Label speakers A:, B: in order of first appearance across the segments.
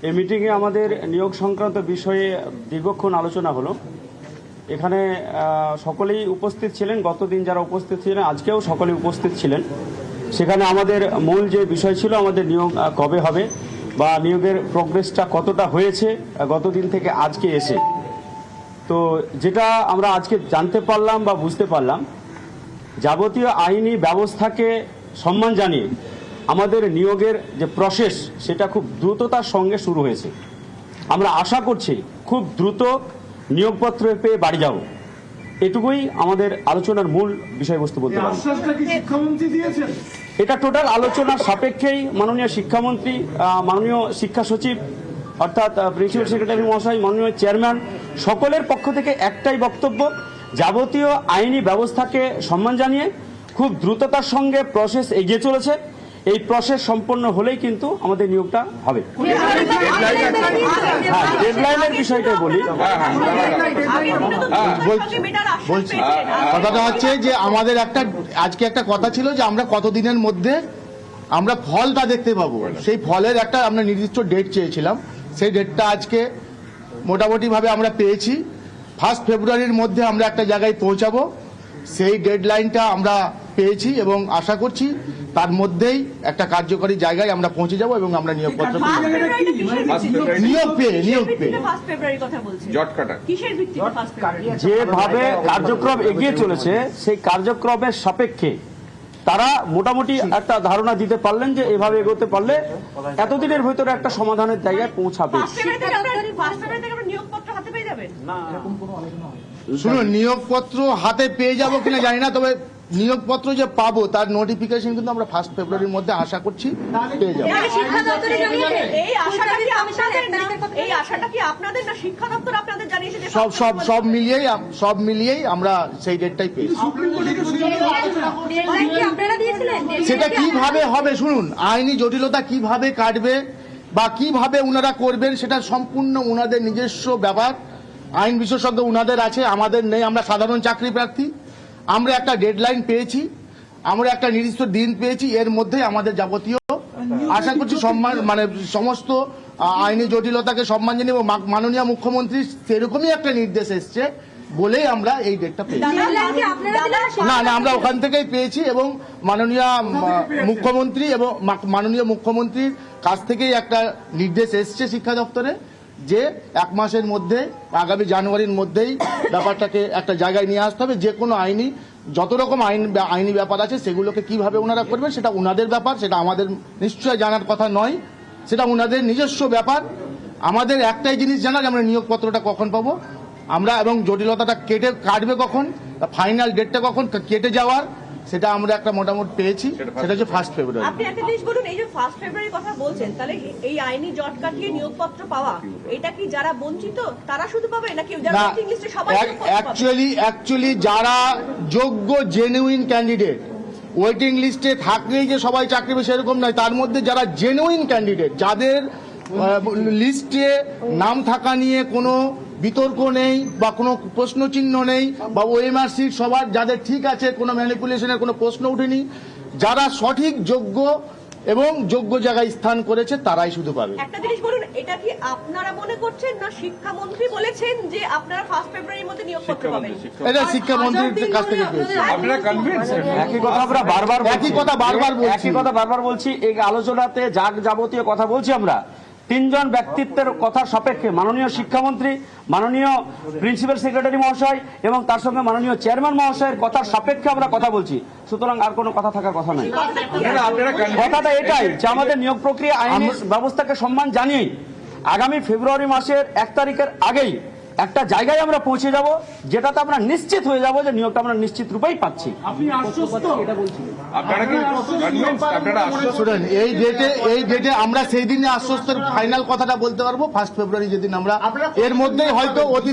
A: এই মিটিংয়ে আমাদের নিয়োগ সংক্রান্ত বিষয়ে দীর্ঘক্ষণ আলোচনা হলো। এখানে সকলেই উপস্থিত ছিলেন, গতদিন যারা উপস্থিত ছিলেন আজকেও সকলেই উপস্থিত ছিলেন। সেখানে আমাদের মূল যে বিষয় ছিল আমাদের নিয়োগ কবে হবে বা নিয়োগের প্রোগ্রেসটা কতটা হয়েছে গতদিন থেকে আজকে এসে। তো যেটা আমরা আজকে জানতে পারলাম বা বুঝতে পারলাম, যাবতীয় আইনি ব্যবস্থাকে সম্মান জানিয়ে আমাদের নিয়োগের যে প্রসেস সেটা খুব দ্রুততার সঙ্গে শুরু হয়েছে। আমরা আশা করছি খুব দ্রুত নিয়োগপত্র পেয়ে বাড়ি যাব। এটুকুই আমাদের আলোচনার মূল বিষয়বস্তু বলতে পারি। এটা টোটাল আলোচনার সাপেক্ষেই মাননীয় শিক্ষামন্ত্রী, মাননীয় শিক্ষা সচিব অর্থাৎ প্রিন্সিপাল সেক্রেটারি মহাশয়, মাননীয় চেয়ারম্যান সকলের পক্ষ থেকে একটাই বক্তব্য, যাবতীয় আইনি ব্যবস্থাকে সম্মান জানিয়ে খুব দ্রুততার সঙ্গে প্রসেস এগিয়ে চলেছে। এই প্রসেস সম্পন্ন হলেই কিন্তু আমাদের নিয়োগটা হবে। হ্যাঁ, ডেডলাইনের বিষয়টা বলি।
B: বলছি কথাটা হচ্ছে যে আমাদের আজকে একটা কথা ছিল যে আমরা কতদিনের মধ্যে আমরা ফলটা দেখতে পাবো। সেই ফলের একটা আমরা নির্দিষ্ট ডেট চেয়েছিলাম, সেই ডেটটা আজকে মোটামুটি ভাবে আমরা পেয়েছি। 1 ফেব্রুয়ারির মধ্যে আমরা একটা জায়গায় পৌঁছাবো, সেই ডেডলাইনটা আমরা পেয়েছি এবং আশা করছি তার মধ্যেই একটা কার্যকরী জায়গায় আমরা পৌঁছে যাব এবং আমরা নিয়োগপত্র
A: যেভাবে কার্যক্রম এগিয়ে চলেছে সেই কার্যক্রমের সাপেক্ষে তারা মোটামুটি একটা ধারণা দিতে পারলেন যে এভাবে এগোতে পারলে এতদিনের ভিতরে একটা সমাধানের জায়গায় পৌঁছাবে।
B: শুনুন, নিয়োগপত্র হাতে পেয়ে যাবো কিনা জানি না, তবে নিয়োগপত্র যে পাবো তার নোটিফিকেশন কিন্তু আমরা 1 ফেব্রুয়ারির মধ্যে আশা করছি পেয়ে যাবো। সব মিলিয়েই আমরা সেই ডেটটাই পেয়েছি। সেটা কিভাবে হবে শুনুন, আইনি জটিলতা কিভাবে কাটবে বা কিভাবে উনারা করবেন সেটা সম্পূর্ণ উনাদের নিজস্ব ব্যাপার। আইন বিশেষজ্ঞ উনাদের আছে, আমাদের নেই। আমরা সাধারণ চাকরি প্রার্থী, আমরা একটা ডেডলাইন পেয়েছি, আমরা একটা নির্দিষ্ট দিন পেয়েছি, এর মধ্যে আমাদের যাবতীয় আশা করছি সম্মান সমস্ত আইনি জটিলতাকে সম্মান জানিয়ে মাননীয় মুখ্যমন্ত্রী সেরকমই একটা নির্দেশ এসছে বলেই আমরা এই ডেটটা পেয়েছি। না, আমরা ওখান থেকেই পেয়েছি এবং মাননীয় মুখ্যমন্ত্রীর কাছ থেকেই একটা নির্দেশ এসছে শিক্ষা দপ্তরে যে 1 মাসের মধ্যে আগামী জানুয়ারির মধ্যেই ব্যাপারটাকে একটা জায়গায় নিয়ে আসতে হবে। যে কোনো যত রকম আইনি ব্যাপার আছে সেগুলোকে কিভাবে ওনারা করবেন সেটা উনাদের ব্যাপার, সেটা আমাদের নিশ্চয় জানার কথা নয়, সেটা উনাদের নিজস্ব ব্যাপার। আমাদের একটাই জিনিস জানার, আমরা নিয়োগপত্রটা কখন পাবো আমরা এবং জটিলতাটা কাটবে কখন, ফাইনাল ডেটটা কখন কেটে যাওয়ার সেটা আমরা একটা মোটামুটি পেয়েছি, সেটা হচ্ছে 1 ফেব্রুয়ারি।
C: আপনি একটা জিনিস বলুন, এই যে 1 ফেব্রুয়ারির কথা বলছেন, তাহলে এই আইনি জট কাটিয়ে নিয়োগপত্র পাওয়া এটা কি যারা বঞ্চিত তারা শুধু পাবে নাকি যারা ওয়েটিং লিস্টে সবাই?
B: অ্যাকচুয়ালি যারা যোগ্য জেনুইন ক্যান্ডিডেট, ওয়েটিং লিস্টে থাকলেই যে সবাই চাকরি পাবে সেরকম নয়। তার মধ্যে যারা জেনুইন ক্যান্ডিডেট, যাদের লিস্টে নাম থাকা নিয়ে কোনো বিতর্ক নেই বা কোনো প্রশ্ন চিহ্ন নেই বা ওএমআর সিট সবার যাদের ঠিক আছে, কোনো ম্যানিপুলেশনের কোনো প্রশ্ন উঠেনি, যারা সঠিক যোগ্য এবং যোগ্য জায়গায় স্থান করেছে তারাই শুধু পাবে।
C: একটা জিনিস বলুন, এটা কি আপনারা মনে করছেন না শিক্ষামন্ত্রী বলেছেন যে আপনারা 1 ফেব্রুয়ারির মধ্যে নিয়োগপত্র পাবেন?
B: এটা শিক্ষামন্ত্রীর কাছ থেকে পেয়েছি।
A: আপনারা কনভিন্স? একই কথা আমরা বারবার বলছি। এই আলোচনাতে যাবতীয় কথা বলছি আমরা 3 জন ব্যক্তিত্বের কথা সাপেক্ষে মাননীয় শিক্ষামন্ত্রী, মাননীয় প্রিন্সিপাল সেক্রেটারি মহাশয় এবং তার সঙ্গে মাননীয় চেয়ারম্যান মহাশয়ের কথার সাপেক্ষে আমরা কথা বলছি। সুতরাং আর কোনো কথা থাকার কথা নাই। কথাটা এটাই যে আমাদের নিয়োগ প্রক্রিয়া আইনি ব্যবস্থাকে সম্মান জানিয়ে আগামী ফেব্রুয়ারি মাসের 1 তারিখের আগেই একটা জায়গায় আমরা পৌঁছে যাব, যেটাতে আমরা নিশ্চিত হয়ে যাব যে নিয়োগটা আমরা নিশ্চিত রূপেই পাচ্ছি।
B: এই ডেটে আমরা সেই দিনে আশ্বস্তের ফাইনাল কথাটা বলতে পারবো 1 ফেব্রুয়ারি যেদিন আমরা এর মধ্যেই হয়তো অতি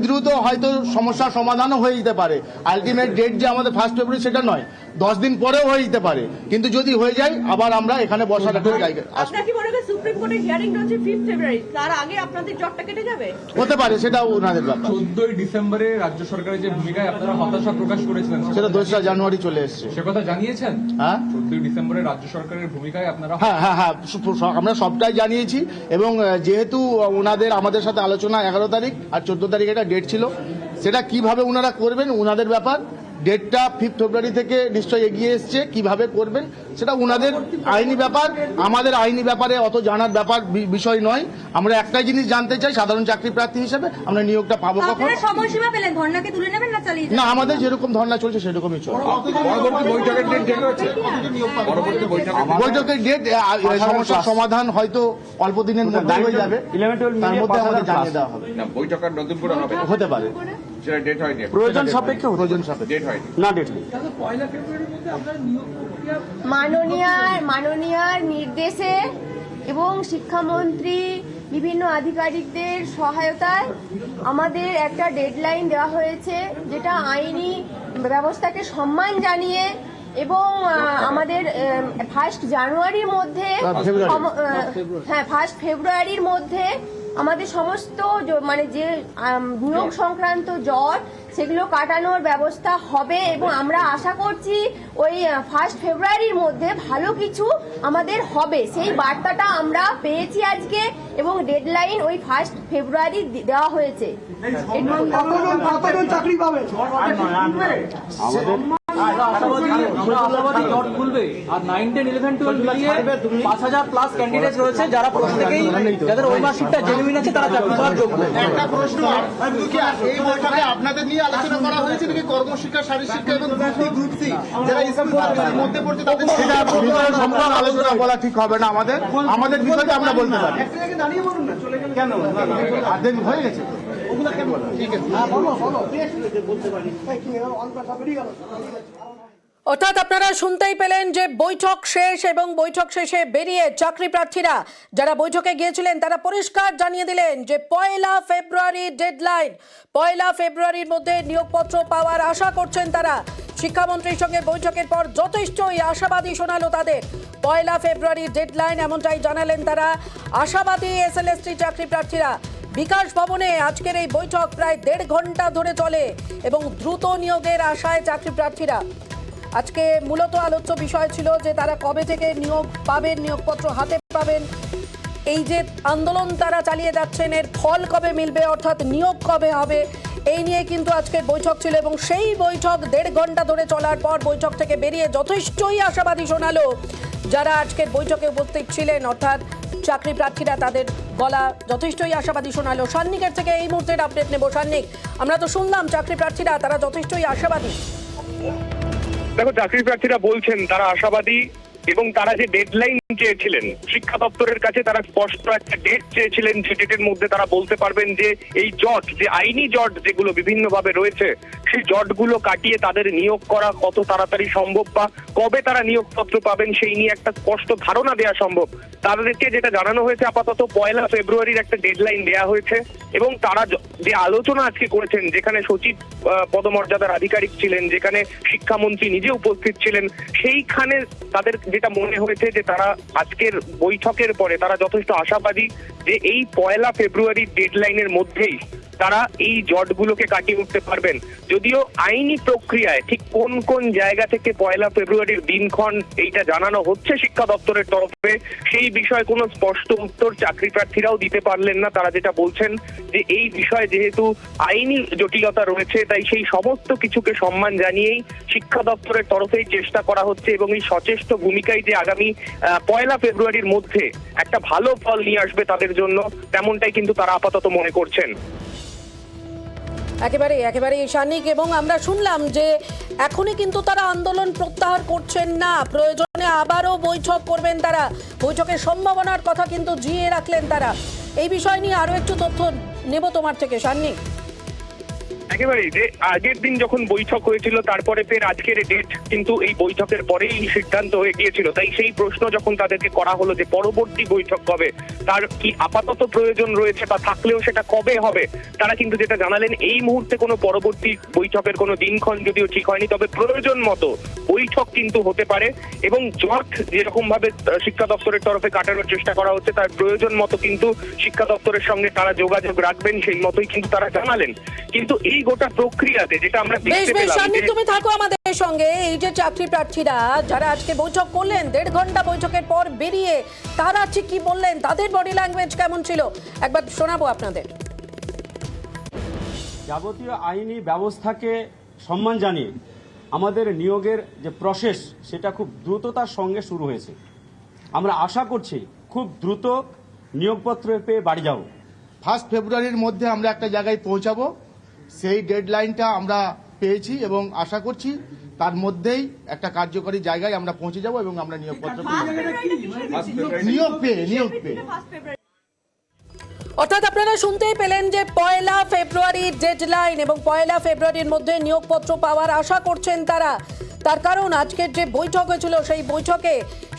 B: দ্রুত সমস্যার সমাধানও হয়ে যেতে পারে। আলটিমেট ডেট যে আমাদের 1 ফেব্রুয়ারি সেটা নয়, 10 দিন পরেও হয়ে যেতে পারে, কিন্তু যদি হয়ে যায় আবার আমরা এখানে বসার একটা জায়গা আসবো।
C: আপনার কি মনে হয় সুপ্রিম কোর্টের হিয়ারিং রয়েছে 5 ফেব্রুয়ারি, তার আগে আপনাদের জটটা কেটে যাবে?
B: হতে পারে, সেটাও ওনাদের ব্যাপার।
D: 14ই ডিসেম্বরে রাজ্য সরকারের যে ভূমিকায় আপনারা হতাশা প্রকাশ করেছিলেন
B: সেটা 2রা জানুয়ারি চলে এসছে।
D: সে কথা জানিয়েছেন?
B: হ্যাঁ
D: 14ই ডিসেম্বরে রাজ্য সরকারের ভূমিকায় আপনারা
B: হ্যাঁ হ্যাঁ হ্যাঁ আমরা সবটাই জানিয়েছি, এবং যেহেতু ওনাদের আমাদের সাথে আলোচনা 11 তারিখ আর 14 তারিখ একটা ডেট ছিল, সেটা কিভাবে ওনারা করবেন ওনাদের ব্যাপার। ডেটটা 5 ফেব্রুয়ারি থেকে নিশ্চয়ই এগিয়ে এসছে, কিভাবে করবেন সেটা ওনাদের আইনি ব্যাপার, আমাদের আইনি ব্যাপারে অত জানার ব্যাপার বিষয় নয়। আমরা একটাই জিনিস জানতে চাই, সাধারণ চাকরি প্রার্থী হিসেবে আমরা নিয়োগটা পাবো কখন।
E: আপনারা সময়সীমা পেলেন, ধর্ণাকে তুলে নেবেন না চালিয়ে যাবেন?
B: না, আমাদের যেরকম ধর্ণা চলছে সেরকমই চলবে। বৈঠকের ডেট সমস্যার সমাধান হয়তো অল্প দিনের মধ্যে হয়ে যাবে,
A: 11-12
B: তার মধ্যে আমাদের
A: 5,000
B: জানিয়ে দেওয়া হবে।
F: না, বৈঠকটা নতুন করে হবে,
B: হতে পারে,
F: সেটা ডেট হয়নি,
A: প্রয়োজন সাপেক্ষে হতে
B: প্রয়োজন সাপেক্ষে।
F: ডেট হয়নি।
A: না ডেট নেই।
G: মাননীয়ার নির্দেশে এবং শিক্ষামন্ত্রী বিভিন্ন আধিকারিকদের সহায়তায় আমাদের একটা ডেডলাইন দেওয়া হয়েছে, যেটা আইনি ব্যবস্থাকে সম্মান জানিয়ে এবং আমাদের 1 জানুয়ারির মধ্যে হ্যাঁ 1 ফেব্রুয়ারির মধ্যে আমাদের সমস্ত মানে যে নিয়োগ সংক্রান্ত জট সেগুলো কাটানোর ব্যবস্থা হবে, এবং আমরা আশা করছি ওই 1 ফেব্রুয়ারির মধ্যে ভালো কিছু আমাদের হবে। সেই বার্তাটা আমরা পেয়েছি আজকে, এবং ডেডলাইন ওই 1 ফেব্রুয়ারি দেওয়া হয়েছে।
H: কতজন চাকরি পাবে?
I: জট খুলবে আর 9, 10, 11, 12 মিলিয়ে 5,000 প্লাস ক্যান্ডিডেট রয়েছে যারা প্রত্যেকেই যাদের ওই মার্কশিটটা জেনুইন আছে তারা চাকরি পাওয়ার যোগ্য।
B: একটা প্রশ্ন, এই বৈঠকে আপনাদের নিয়ে আলোচনা করা হয়েছে নাকি কর্মশিক্ষা, শারীরশিক্ষা এবং গ্রুপ সি যারা স্কুলের মধ্যে পড়ছে তাদের সেটা বিষয়ে সম্পূর্ণ আলোচনা বলা ঠিক হবে না। আমাদের বিষয়টা আমরা বলতে পারি।
H: দাঁড়িয়ে বলুন না, চলে গেলে
B: কেন অর্ধেক হয়ে গেছে? ঠিক আছে,
H: বলতে পারি অন্তত বেরিয়ে গেল।
J: অর্থাৎ আপনারা শুনতেই পেলেন যে বৈঠক শেষ, এবং বৈঠক শেষে বেরিয়ে চাকরি প্রার্থীরা যারা বৈঠকে গিয়েছিলেন তারা পরিষ্কার জানিয়ে দিলেন যে 1 ফেব্রুয়ারি ডেডলাইন, 1 ফেব্রুয়ারির মধ্যে নিয়োগপত্র পাওয়ার আশা করছেন তারা। শিক্ষামন্ত্রীর সঙ্গে বৈঠকের পর যথেষ্টই আশাবাদী শোনালো তাদের। 1 ফেব্রুয়ারি ডেডলাইন এমনটাই জানালেন তারা। আশাবাদী এসএলএসটি চাকরি প্রার্থীরা। বিকাশ ভবনে আজকের এই বৈঠক প্রায় 1.5 ঘন্টা ধরে চলে, এবং দ্রুত নিয়োগের আশায় চাকরি প্রার্থীরা। আজকে মূলত আলোচ্য বিষয় ছিল যে তারা কবে থেকে নিয়োগ পাবেন, নিয়োগপত্র হাতে পাবেন, এই যে আন্দোলন তারা চালিয়ে যাচ্ছেন এর ফল কবে মিলবে, অর্থাৎ নিয়োগ কবে হবে, এই নিয়ে কিন্তু আজকের বৈঠক ছিল। এবং সেই বৈঠক 1.5 ঘন্টা ধরে চলার পর বৈঠক থেকে বেরিয়ে যথেষ্টই আশাবাদী শোনালো যারা আজকের বৈঠকে উপস্থিত ছিলেন, অর্থাৎ চাকরি প্রার্থীরা। তাদের গলা যথেষ্টই আশাবাদী শোনালো। সান্নিকের থেকে এই মুহূর্তের আপডেট নেব। সান্নিক, আমরা তো শুনলাম চাকরি প্রার্থীরা তারা যথেষ্টই আশাবাদী।
K: দেখো, চাকরি প্রার্থীরা বলছেন তারা আশাবাদী, এবং তারা যে ডেডলাইন চেয়েছিলেন শিক্ষা দপ্তরের কাছে, তারা স্পষ্ট একটা ডেট চেয়েছিলেন যে ডেটের মধ্যে তারা বলতে পারবেন যে এই জট, যে আইনি জট যেগুলো বিভিন্নভাবে রয়েছে, সেই জটগুলো কাটিয়ে তাদের নিয়োগ করা কত তাড়াতাড়ি সম্ভব বা কবে তারা নিয়োগপত্র পাবেন সেই নিয়ে একটা স্পষ্ট ধারণা দেওয়া সম্ভব। তাদেরকে যেটা জানানো হয়েছে আপাতত 1 ফেব্রুয়ারির একটা ডেডলাইন দেওয়া হয়েছে, এবং তারা যে আলোচনা আজকে করেছেন, যেখানে সচিব পদমর্যাদার আধিকারিক ছিলেন, যেখানে শিক্ষামন্ত্রী নিজে উপস্থিত ছিলেন, সেইখানে তাদের যেটা মনে হয়েছে যে তারা আজকের বৈঠকের পরে তারা যথেষ্ট আশাবাদী যে এই 1 ফেব্রুয়ারির ডেডলাইনের মধ্যেই তারা এই জটগুলোকে কাটিয়ে উঠতে পারবেন। যদিও আইনি প্রক্রিয়ায় ঠিক কোন কোন জায়গা থেকে 1 ফেব্রুয়ারির দিনক্ষণ এইটা জানানো হচ্ছে শিক্ষা দপ্তরের তরফে, সেই বিষয়ে কোনো স্পষ্ট উত্তর চাকরি প্রার্থীরাও দিতে পারলেন না। তারা যেটা বলছেন যে এই বিষয়ে যেহেতু আইনি জটিলতা রয়েছে, তাই সেই সমস্ত কিছুকে সম্মান জানিয়েই শিক্ষা দপ্তরের তরফেই চেষ্টা করা হচ্ছে, এবং এই সচেষ্ট ভূমিকায় যে আগামী 1 ফেব্রুয়ারির মধ্যে একটা ভালো ফল নিয়ে আসবে তাদের জন্য, তেমনটাই কিন্তু তারা আপাতত মনে করছেন।
J: একেবারে সানিক, এবং আমরা শুনলাম যে এখনই কিন্তু তারা আন্দোলন প্রত্যাহার করছেন না, প্রয়োজনে আবারও বৈঠক করবেন তারা। বৈঠকের সম্ভাবনার কথা কিন্তু জিয়ে রাখলেন তারা। এই বিষয় নিয়ে আরো একটু তথ্য নেব তোমার থেকে, সানিক।
K: একেবারেই, যে আগের দিন যখন বৈঠক হয়েছিল তারপরে ফের আজকের ডেট কিন্তু এই বৈঠকের পরেই সিদ্ধান্ত হয়ে গিয়েছিল, তাই সেই প্রশ্ন যখন তাদেরকে করা হলো যে পরবর্তী বৈঠক কবে, তার কি আপাতত প্রয়োজন রয়েছে বা থাকলেও সেটা কবে হবে তারা কিন্তু যেটা জানালেন, এই মুহূর্তে কোনো পরবর্তী বৈঠকের কোনো দিনক্ষণ যদিও ঠিক হয়নি, তবে প্রয়োজন মতো বৈঠক কিন্তু হতে পারে এবং জট যেরকম ভাবে শিক্ষা দপ্তরের তরফে কাটানোর চেষ্টা করা হচ্ছে তার প্রয়োজন মতো কিন্তু শিক্ষা দপ্তরের সঙ্গে তারা যোগাযোগ রাখবেন, সেই মতোই কিন্তু তারা জানালেন। কিন্তু এই গোটা প্রক্রিয়াতে যেটা আমরা
J: বেশ
K: দেখতে
J: বেশ
K: পেলাম
J: সান্নিক,
K: যে
J: তুমি থাকো আমাদের সঙ্গে। এই যে চাকরি প্রার্থীরা যারা আজকে বৈঠক করলেন, 1.5 ঘন্টা বৈঠকের পর বেরিয়ে তারা ঠিক কি বললেন, তাদের বডি ল্যাঙ্গুয়েজ কেমন ছিল, একবার শোনাবো আপনাদের।
A: যাবতীয় আইনি ব্যবস্থাকে সম্মান জানিয়ে আমাদের নিয়োগের যে প্রসেস সেটা খুব দ্রুততার সঙ্গে শুরু হয়েছে। আমরা আশা করছি খুব দ্রুত নিয়োগপত্র পেয়ে বাড়ি যাব।
B: 1 ফেব্রুয়ারির মধ্যে আমরা একটা জায়গায় পৌঁছাবো, সেই ডেডলাইনটা আমরা পেয়েছি এবং আশা করছি তার মধ্যেই একটা কার্যকরী জায়গায় আমরা পৌঁছে যাব এবং আমরা নিয়োগপত্র নিয়োগ পেয়ে
C: ফার্স্ট ফেব্রুয়ারি
J: অর্থাৎ আপনারা শুনতেই পেলেন যে 1 ফেব্রুয়ারি ডেডলাইন এবং 1 ফেব্রুয়ারির মধ্যে নিয়োগপত্র পাওয়ার আশা করছেন তারা। তার কারণ আজকের যে বৈঠক হয়েছিল সেই বৈঠকে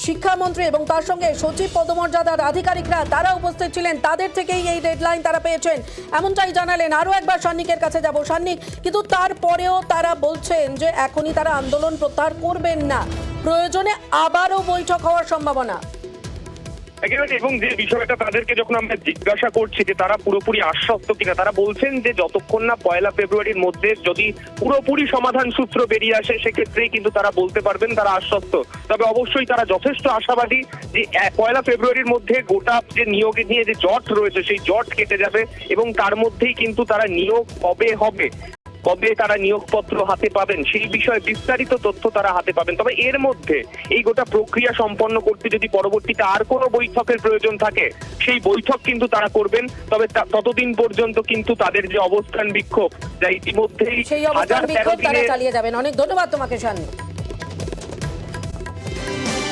J: শিক্ষামন্ত্রী এবং তার সঙ্গে সচিব পদমর্যাদার আধিকারিকরা তারা উপস্থিত ছিলেন, তাদের থেকেই এই ডেডলাইন তারা পেয়েছেন এমনটাই জানালেন। আরও একবার সান্নিকের কাছে যাব। সান্নিক, কিন্তু তারপরেও তারা বলছেন যে এখনই তারা আন্দোলন প্রত্যাহার করবেন না, প্রয়োজনে আবারও বৈঠক হওয়ার সম্ভাবনা।
K: একেবারে, এবং যে বিষয়টা তাদেরকে যখন আমরা জিজ্ঞাসা করছি যে তারা পুরোপুরি আশ্বস্ত কিনা, তারা বলছেন যে যতক্ষণ না 1 ফেব্রুয়ারির মধ্যে যদি পুরোপুরি সমাধান সূত্র বেরিয়ে আসে সেক্ষেত্রেই কিন্তু তারা বলতে পারবেন তারা আশ্বস্ত। তবে অবশ্যই তারা যথেষ্ট আশাবাদী যে 1 ফেব্রুয়ারির মধ্যে গোটা যে নিয়োগে নিয়ে যে জট রয়েছে সেই জট কেটে যাবে এবং তার মধ্যেই কিন্তু তারা নিয়োগ কবে হবে, কবে তারা নিয়োগপত্র হাতে পাবেন সেই বিষয়ে বিস্তারিত তথ্য তারা হাতে পাবেন। তবে এর মধ্যে এই গোটা প্রক্রিয়া সম্পন্ন করতে যদি পরবর্তীতে আর কোনো বৈঠকের প্রয়োজন থাকে সেই বৈঠক কিন্তু তারা করবেন। তবে ততদিন পর্যন্ত কিন্তু তাদের যে অবস্থান বিক্ষোভ যা ইতিমধ্যেই
J: সেই অবস্থান বিক্ষোভ তারা চালিয়ে যাবেন। অনেক ধন্যবাদ তোমাকে সান্নিক।